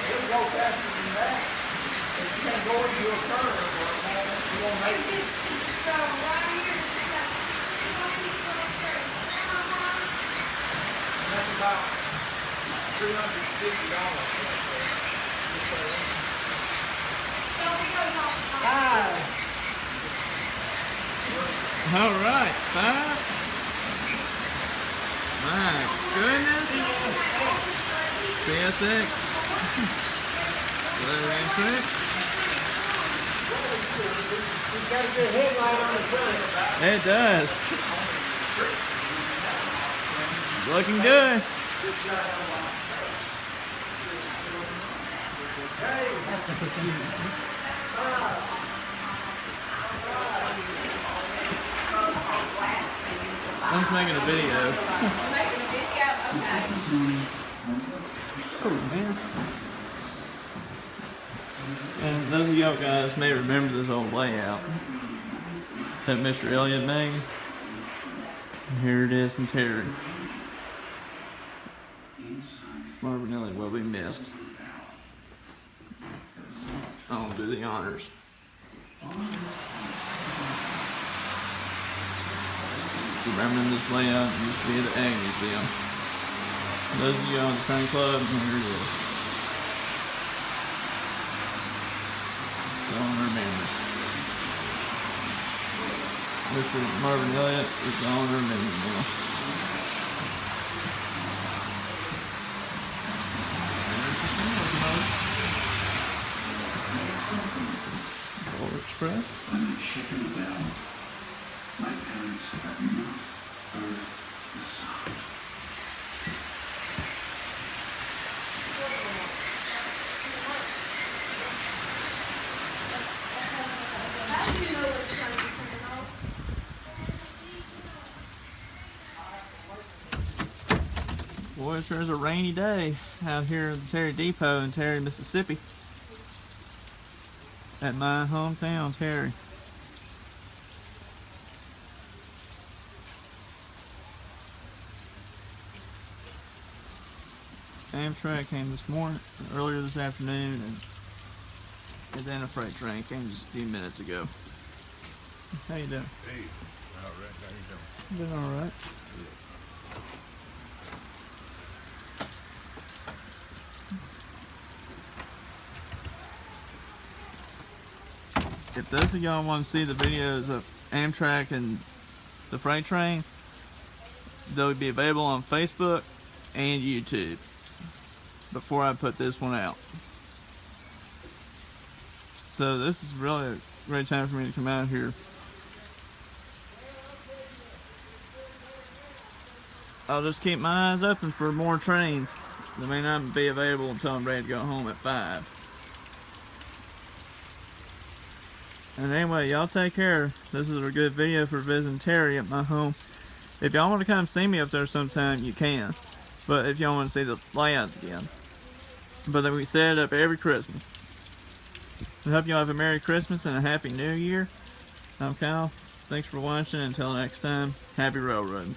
It'll go faster than that. If you can go into a curve, you won't make it. And that's about $350. All right, 5. My goodness. CSX. Little Amtrak. It's got a good headlight on the front. It does. Looking good. I'm making a video. Oh, man. And those of y'all guys may remember this old layout that Mr. Elliott made. And here it is in Terry. Marvin Elliott will be missed. I'll do the honors. Remembering this layout used to be the Ag Museum. Those of you on the train club, here it is. Someone remembers. Mr. Marvin Elliott is the owner of Mini Mill. Polar Express. I'm shaken down. My parents have not heard the sound. Boy, it sure is a rainy day out here at the Terry Depot in Terry, Mississippi. At my hometown, Terry. Amtrak came this morning, earlier this afternoon, and then a freight train came just a few minutes ago. How you doing? Hey, all right, how you doing? Doing all right. If those of y'all want to see the videos of Amtrak and the freight train, they'll be available on Facebook and YouTube before I put this one out. So this is really a great time for me to come out here. I'll just keep my eyes open for more trains. They may not be available until I'm ready to go home at 5. And anyway, y'all take care. This is a good video for visiting Terry at my home. If y'all want to come see me up there sometime, you can. But if y'all want to see the layouts again. But then we set it up every Christmas. I hope y'all have a Merry Christmas and a Happy New Year. I'm Kyle. Thanks for watching. Until next time, happy railroading.